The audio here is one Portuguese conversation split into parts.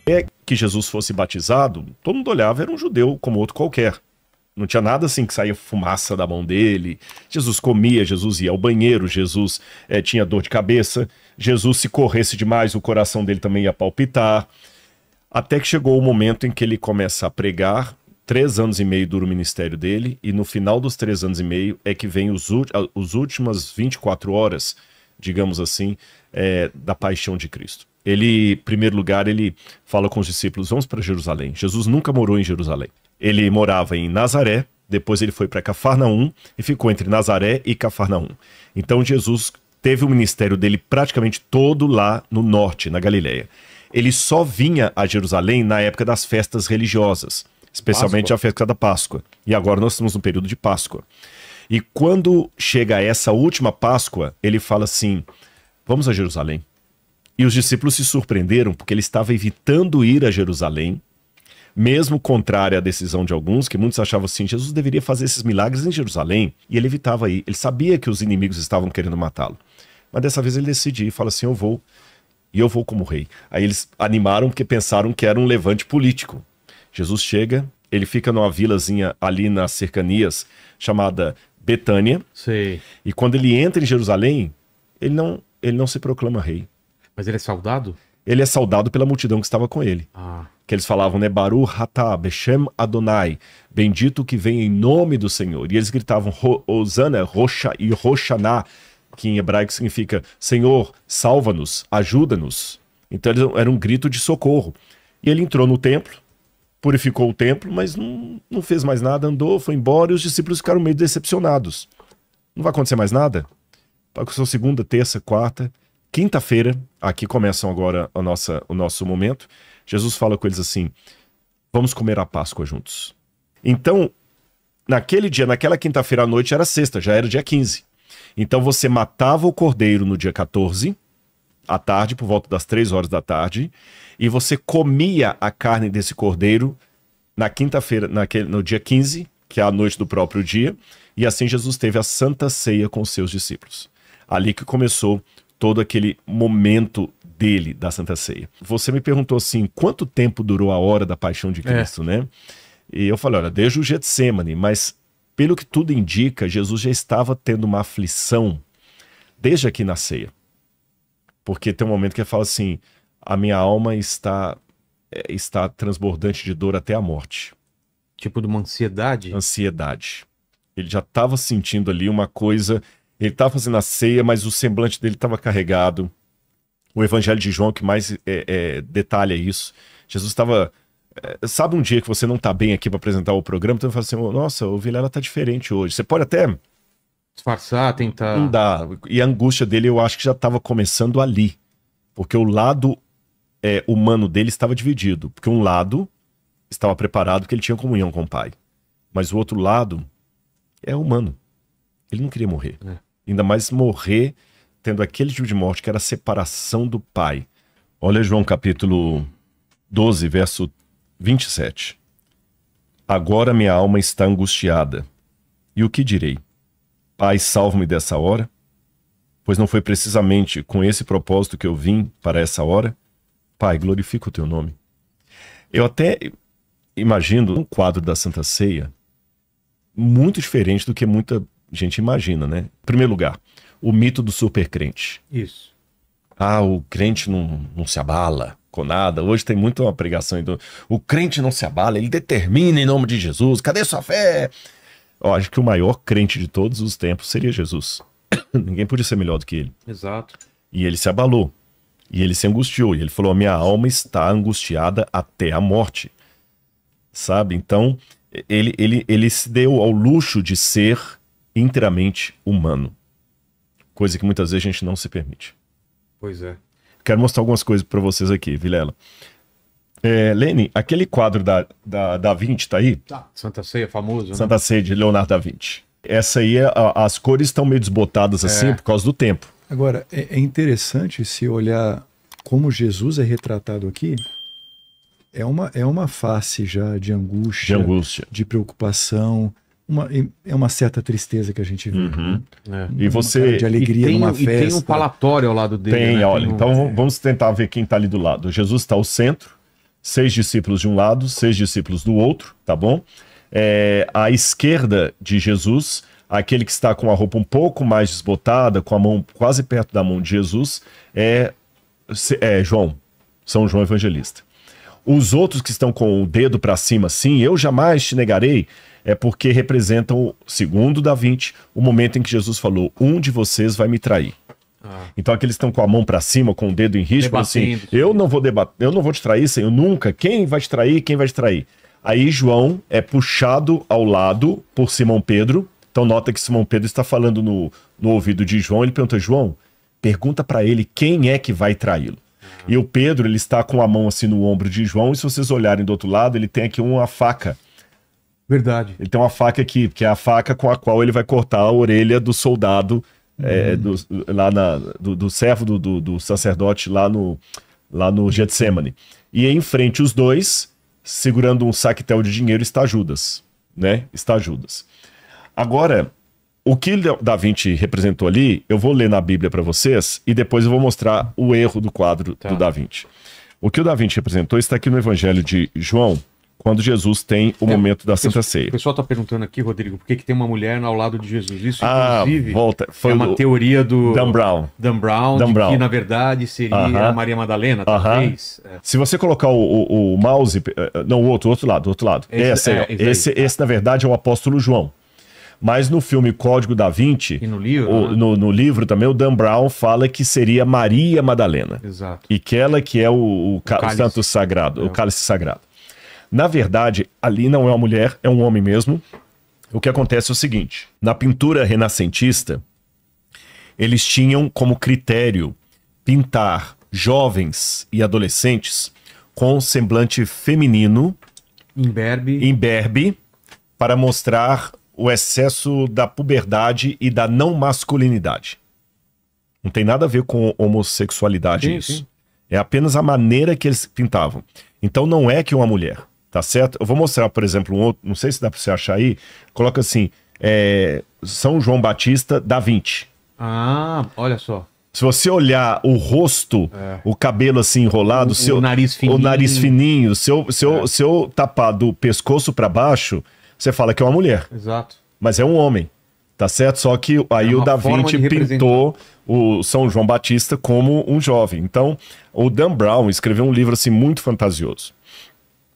É que Jesus fosse batizado, todo mundo olhava, era um judeu como outro qualquer. Não tinha nada assim que saía fumaça da mão dele. Jesus comia, Jesus ia ao banheiro, Jesus tinha dor de cabeça. Jesus, se corresse demais, o coração dele também ia palpitar. Até que chegou o momento em que ele começa a pregar. 3 anos e meio dura o ministério dele. E no final dos 3 anos e meio é que vem os últimas 24 horas, digamos assim, da paixão de Cristo. Ele, em primeiro lugar, ele fala com os discípulos, vamos para Jerusalém. Jesus nunca morou em Jerusalém. Ele morava em Nazaré, depois ele foi para Cafarnaum e ficou entre Nazaré e Cafarnaum. Então Jesus teve o ministério dele praticamente todo lá no norte, na Galileia. Ele só vinha a Jerusalém na época das festas religiosas, especialmente Páscoa. A festa da Páscoa. E agora nós estamos no período de Páscoa. E quando chega essa última Páscoa, ele fala assim, vamos a Jerusalém. E os discípulos se surpreenderam porque ele estava evitando ir a Jerusalém, mesmo contrário à decisão de alguns, que muitos achavam assim, Jesus deveria fazer esses milagres em Jerusalém, e ele evitava ir. Ele sabia que os inimigos estavam querendo matá-lo. Mas dessa vez ele decide ir e fala assim, eu vou, e eu vou como rei. Aí eles animaram porque pensaram que era um levante político. Jesus chega, ele fica numa vilazinha ali nas cercanias, chamada Betânia. Sei. E quando ele entra em Jerusalém, ele não se proclama rei. Mas ele é saudado? Ele é saudado pela multidão que estava com ele. Que eles falavam, né? Baruch atah Beshem Adonai, bendito que vem em nome do Senhor. E eles gritavam, Hosana, Rocha e Roshaná, que em hebraico significa, Senhor, salva-nos, ajuda-nos. Então era um grito de socorro. E ele entrou no templo, purificou o templo, mas não fez mais nada, andou, foi embora, e os discípulos ficaram meio decepcionados. Não vai acontecer mais nada? Passou segunda, terça, quarta... Quinta-feira, aqui começam agora o nosso momento, Jesus fala com eles assim, vamos comer a Páscoa juntos. Então, naquele dia, naquela quinta-feira à noite, era sexta, já era dia 15. Então você matava o cordeiro no dia 14, à tarde, por volta das 3 horas da tarde, e você comia a carne desse cordeiro na quinta-feira, no dia 15, que é a noite do próprio dia, e assim Jesus teve a Santa Ceia com os seus discípulos. Ali que começou todo aquele momento dele, da Santa Ceia. Você me perguntou assim, quanto tempo durou a hora da paixão de Cristo, né? E eu falei, olha, desde o Getsemane, mas pelo que tudo indica, Jesus já estava tendo uma aflição desde aqui na ceia. Porque tem um momento que ele fala assim, a minha alma está transbordante de dor até a morte. Tipo de uma ansiedade? Ansiedade. Ele já estava sentindo ali uma coisa... Ele estava fazendo a ceia, mas o semblante dele estava carregado. O Evangelho de João que mais detalha isso. Jesus estava... sabe um dia que você não está bem aqui para apresentar o programa, então você fala assim, nossa, o Vilela está diferente hoje. Você pode até... disfarçar, tentar... Não dá. E a angústia dele eu acho que já estava começando ali. Porque o lado humano dele estava dividido. Porque um lado estava preparado porque ele tinha comunhão com o Pai. Mas o outro lado é humano. Ele não queria morrer. Ainda mais morrer tendo aquele tipo de morte que era a separação do Pai. Olha João capítulo 12, verso 27. Agora minha alma está angustiada. E o que direi? Pai, salva-me dessa hora? Pois não foi precisamente com esse propósito que eu vim para essa hora? Pai, glorifica o teu nome. Eu até imagino um quadro da Santa Ceia muito diferente do que muita gente imagina, né? Em primeiro lugar, o mito do supercrente. Isso. O crente não se abala com nada. Hoje tem muito uma pregação. Então, o crente não se abala, ele determina em nome de Jesus. Cadê sua fé? Acho que o maior crente de todos os tempos seria Jesus. Ninguém podia ser melhor do que ele. Exato. E ele se abalou. E ele se angustiou. E ele falou, minha alma está angustiada até a morte. Sabe? Então, ele se deu ao luxo de ser inteiramente humano. Coisa que muitas vezes a gente não se permite. Pois é. Quero mostrar algumas coisas para vocês aqui, Vilela. Lene, aquele quadro da Vinci tá aí? Tá. Santa Ceia, famoso, Santa Ceia de Leonardo da Vinci. Essa aí, as cores estão meio desbotadas assim por causa do tempo. Agora, é interessante se olhar como Jesus é retratado aqui. É uma face já de angústia, de preocupação. É uma certa tristeza que a gente vê. E você... de alegria numa festa. E tem um falatório ao lado dele. Tem, olha. Então vamos tentar ver quem está ali do lado. Jesus está ao centro, 6 discípulos de um lado, 6 discípulos do outro, tá bom? À esquerda de Jesus, aquele que está com a roupa um pouco mais desbotada, com a mão quase perto da mão de Jesus, é João, São João Evangelista. Os outros que estão com o dedo para cima, assim, eu jamais te negarei, é porque representam, segundo Da Vinci, o momento em que Jesus falou, um de vocês vai me trair. Então aqueles que estão com a mão para cima, com o dedo em risco, assim, eu não vou te trair, Senhor, nunca. Quem vai te trair? Quem vai te trair? Aí João é puxado ao lado por Simão Pedro. Então nota que Simão Pedro está falando no ouvido de João. Ele pergunta, João, pergunta para ele quem é que vai traí-lo. E o Pedro, ele está com a mão assim no ombro de João. E se vocês olharem do outro lado, ele tem aqui uma faca. Verdade. Ele tem uma faca aqui, que é a faca com a qual ele vai cortar a orelha do soldado, do servo do sacerdote lá no Getsemane. E em frente os dois, segurando um saquetel de dinheiro, está Judas, né? Está Judas. Agora, o que Da Vinci representou ali, eu vou ler na Bíblia para vocês e depois eu vou mostrar o erro do quadro do Da Vinci. O que o Da Vinci representou está aqui no Evangelho de João, quando Jesus tem o momento da Santa Ceia. O pessoal está perguntando aqui, Rodrigo, por que tem uma mulher ao lado de Jesus? Isso, inclusive, foi é uma teoria do Dan Brown. Que, na verdade, seria a Maria Madalena, talvez. Se você colocar o mouse... Não, o outro lado. Esse, na verdade, é o apóstolo João. Mas no filme Código Da Vinci, e no livro, no livro também, o Dan Brown fala que seria Maria Madalena. Exato. E que ela que é o santo sagrado, o cálice sagrado. Na verdade, ali não é uma mulher, é um homem mesmo. O que acontece é o seguinte, na pintura renascentista, eles tinham como critério pintar jovens e adolescentes com semblante feminino, imberbe, para mostrar o excesso da puberdade e da não masculinidade. Não tem nada a ver com homossexualidade isso. Sim. É apenas a maneira que eles pintavam. Então não é que uma mulher, tá certo? Eu vou mostrar, por exemplo, um outro, não sei se dá para você achar aí, coloca assim, São João Batista Da Vinci. Ah, olha só. Se você olhar o rosto, o cabelo assim enrolado, o nariz fininho, se eu tapar do pescoço para baixo, você fala que é uma mulher. Exato. Mas é um homem, tá certo? Só que aí o Da Vinci pintou o São João Batista como um jovem. Então, o Dan Brown escreveu um livro assim muito fantasioso.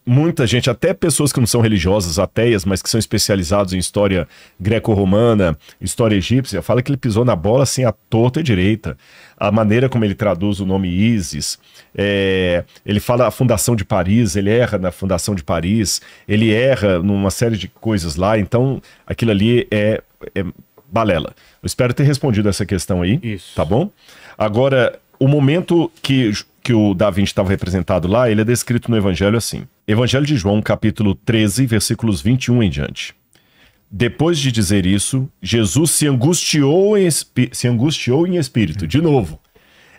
Muita gente, até pessoas que não são religiosas, ateias, mas que são especializados em história greco-romana, história egípcia, fala que ele pisou na bola assim à torta e direita. A maneira como ele traduz o nome Ísis, ele fala a fundação de Paris, ele erra na fundação de Paris, ele erra numa série de coisas lá, então aquilo ali é balela. Eu espero ter respondido essa questão aí, tá bom? Agora, o momento que o Da Vinci estava representado lá, ele é descrito no Evangelho assim. Evangelho de João, capítulo 13, versículos 21 em diante. Depois de dizer isso, Jesus se angustiou em espírito. De novo,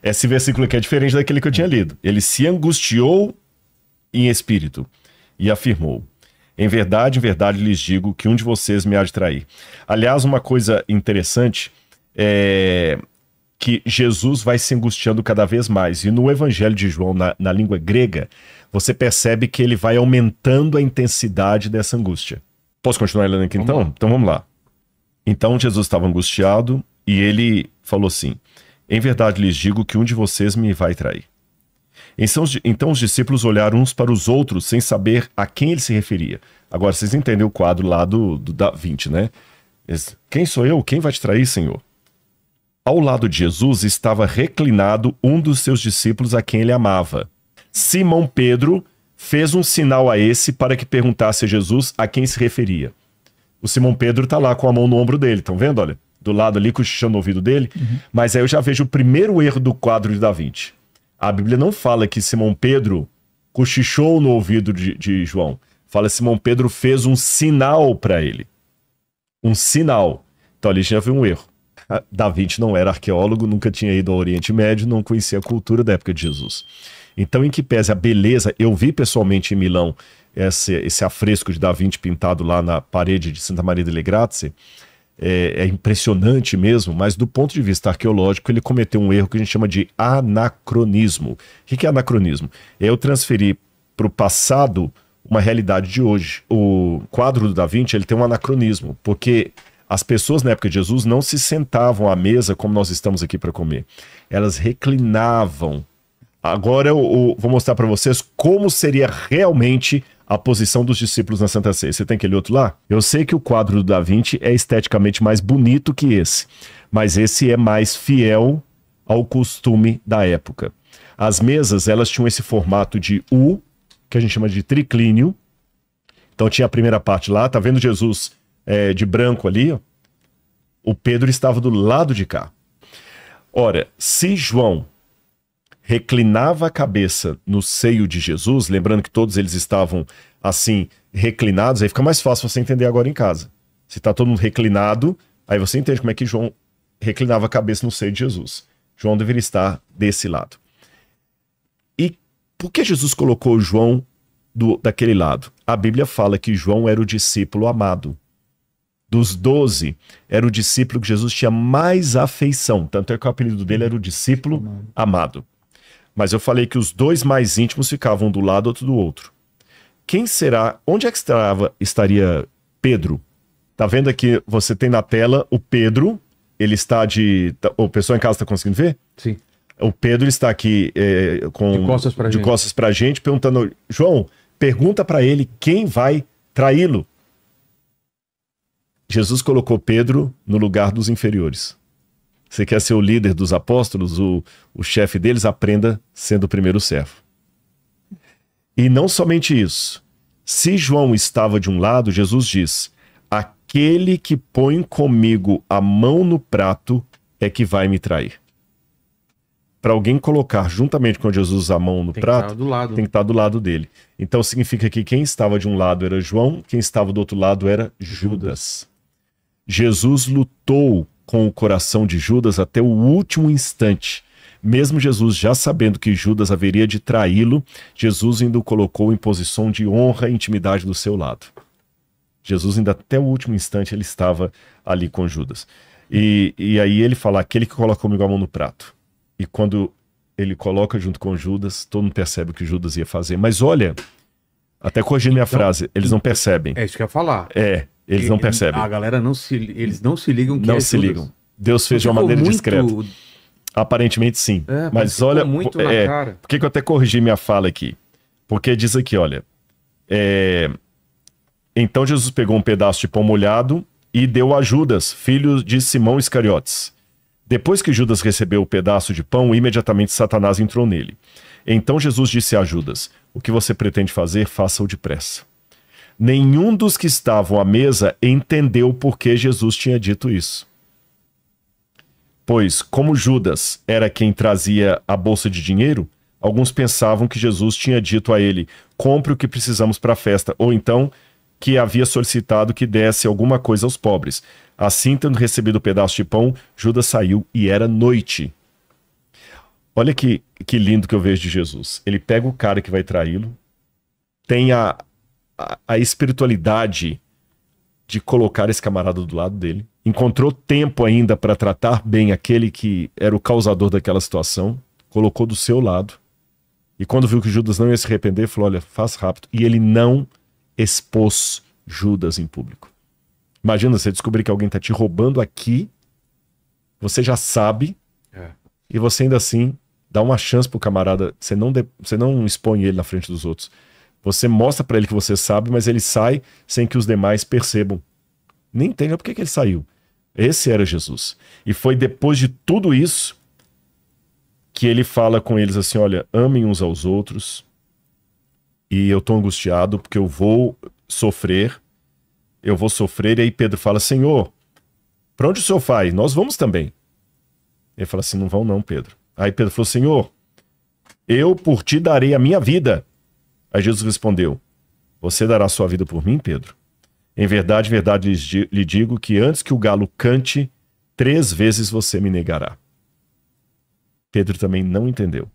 esse versículo aqui é diferente daquele que eu tinha lido. Ele se angustiou em espírito e afirmou: em verdade, lhes digo que um de vocês me há de trair. Aliás, uma coisa interessante é que Jesus vai se angustiando cada vez mais. E no Evangelho de João, na língua grega, você percebe que ele vai aumentando a intensidade dessa angústia. Posso continuar lendo aqui então? Então vamos lá. Então Jesus estava angustiado e ele falou assim: em verdade lhes digo que um de vocês me vai trair. Então os discípulos olharam uns para os outros sem saber a quem ele se referia. Agora vocês entendem o quadro lá do Da Vinci, né? Quem sou eu? Quem vai te trair, Senhor? Ao lado de Jesus estava reclinado um dos seus discípulos a quem ele amava. Simão Pedro fez um sinal a esse para que perguntasse a Jesus a quem se referia. O Simão Pedro está lá com a mão no ombro dele, estão vendo? Olha, do lado ali, cochichando no ouvido dele. Mas aí eu já vejo o primeiro erro do quadro de Da Vinci. A Bíblia não fala que Simão Pedro cochichou no ouvido de João. Fala que Simão Pedro fez um sinal para ele. Um sinal. Então ali já viu um erro. Da Vinci não era arqueólogo, nunca tinha ido ao Oriente Médio, não conhecia a cultura da época de Jesus. Então, em que pese a beleza, eu vi pessoalmente em Milão esse afresco de Da Vinci pintado lá na parede de Santa Maria delle Grazie, é impressionante mesmo, mas do ponto de vista arqueológico ele cometeu um erro que a gente chama de anacronismo. O que é anacronismo? É eu transferir para o passado uma realidade de hoje. O quadro do Da Vinci, ele tem um anacronismo, porque as pessoas na época de Jesus não se sentavam à mesa como nós estamos aqui para comer. Elas reclinavam. Agora eu vou mostrar para vocês como seria realmente a posição dos discípulos na Santa Ceia. Você tem aquele outro lá? Eu sei que o quadro do Da Vinci é esteticamente mais bonito que esse, mas esse é mais fiel ao costume da época. As mesas, elas tinham esse formato de U, que a gente chama de triclínio. Então tinha a primeira parte lá, tá vendo Jesus de branco ali? Ó? O Pedro estava do lado de cá. Ora, se João reclinava a cabeça no seio de Jesus, lembrando que todos eles estavam assim, reclinados, aí fica mais fácil você entender agora em casa. Se está todo mundo reclinado, aí você entende como é que João reclinava a cabeça no seio de Jesus. João deveria estar desse lado. E por que Jesus colocou João daquele lado? A Bíblia fala que João era o discípulo amado. Dos 12, era o discípulo que Jesus tinha mais afeição. Tanto é que o apelido dele era o discípulo amado. Mas eu falei que os dois mais íntimos ficavam um do lado, outro do outro. Quem será? Onde é que estaria Pedro? Tá vendo aqui, você tem na tela o Pedro, ele está o pessoal em casa está conseguindo ver? Sim. O Pedro está aqui de costas pra gente, perguntando, João, pergunta para ele quem vai traí-lo. Jesus colocou Pedro no lugar dos inferiores. Você quer ser o líder dos apóstolos, o chefe deles, aprenda sendo o primeiro servo. E não somente isso. Se João estava de um lado, Jesus diz, aquele que põe comigo a mão no prato é que vai me trair. Para alguém colocar juntamente com Jesus a mão no prato, tem que estar do lado dele. Então significa que quem estava de um lado era João, quem estava do outro lado era Judas. Jesus lutou com o coração de Judas até o último instante. Mesmo Jesus já sabendo que Judas haveria de traí-lo, Jesus ainda o colocou em posição de honra e intimidade do seu lado. Jesus ainda até o último instante ele estava ali com Judas. E aí ele fala, aquele que coloca comigo a mão no prato. E quando ele coloca junto com Judas, todo mundo percebe o que Judas ia fazer. Mas olha, até corrigindo minha frase, eles não percebem. É isso que eu ia falar. Eles não percebem. A galera eles não se ligam que não se ligam. Deus fez de uma maneira discreta. Aparentemente sim. Mas olha, muito na cara. Por que eu até corrigi minha fala aqui? Porque diz aqui, olha, então Jesus pegou um pedaço de pão molhado e deu a Judas, filho de Simão Iscariotes. Depois que Judas recebeu o pedaço de pão, imediatamente Satanás entrou nele. Então Jesus disse a Judas, o que você pretende fazer, faça-o depressa. Nenhum dos que estavam à mesa entendeu por que Jesus tinha dito isso. Pois, como Judas era quem trazia a bolsa de dinheiro, alguns pensavam que Jesus tinha dito a ele, compre o que precisamos para a festa, ou então que havia solicitado que desse alguma coisa aos pobres. Assim, tendo recebido o pedaço de pão, Judas saiu e era noite. Olha que lindo que eu vejo de Jesus. Ele pega o cara que vai traí-lo, tem a espiritualidade de colocar esse camarada do lado dele, encontrou tempo ainda para tratar bem aquele que era o causador daquela situação, colocou do seu lado, e quando viu que Judas não ia se arrepender, falou, olha, faz rápido. E ele não expôs Judas em público. Imagina você descobrir que alguém está te roubando aqui, você já sabe, e você ainda assim dá uma chance pro camarada, você não expõe ele na frente dos outros. Você mostra para ele que você sabe, mas ele sai sem que os demais percebam. Nem entendam por que ele saiu. Esse era Jesus. E foi depois de tudo isso que ele fala com eles assim, olha, amem uns aos outros, e eu tô angustiado porque eu vou sofrer, e aí Pedro fala, Senhor, para onde o Senhor vai? Nós vamos também. Ele fala assim, não vão não, Pedro. Aí Pedro falou, Senhor, eu por ti darei a minha vida. Aí Jesus respondeu, você dará sua vida por mim, Pedro? Em verdade, verdade lhe digo que antes que o galo cante, 3 vezes você me negará. Pedro também não entendeu.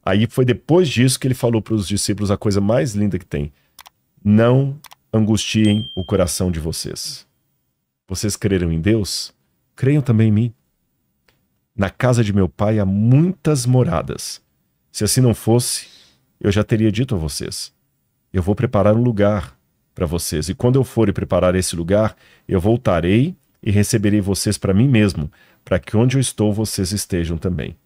Aí foi depois disso que ele falou para os discípulos a coisa mais linda que tem. Não angustiem o coração de vocês. Vocês creram em Deus? Creiam também em mim. Na casa de meu pai há muitas moradas. Se assim não fosse, eu já teria dito a vocês. eu vou preparar um lugar para vocês. E quando eu for e preparar esse lugar, eu voltarei e receberei vocês para mim mesmo, para que onde eu estou vocês estejam também.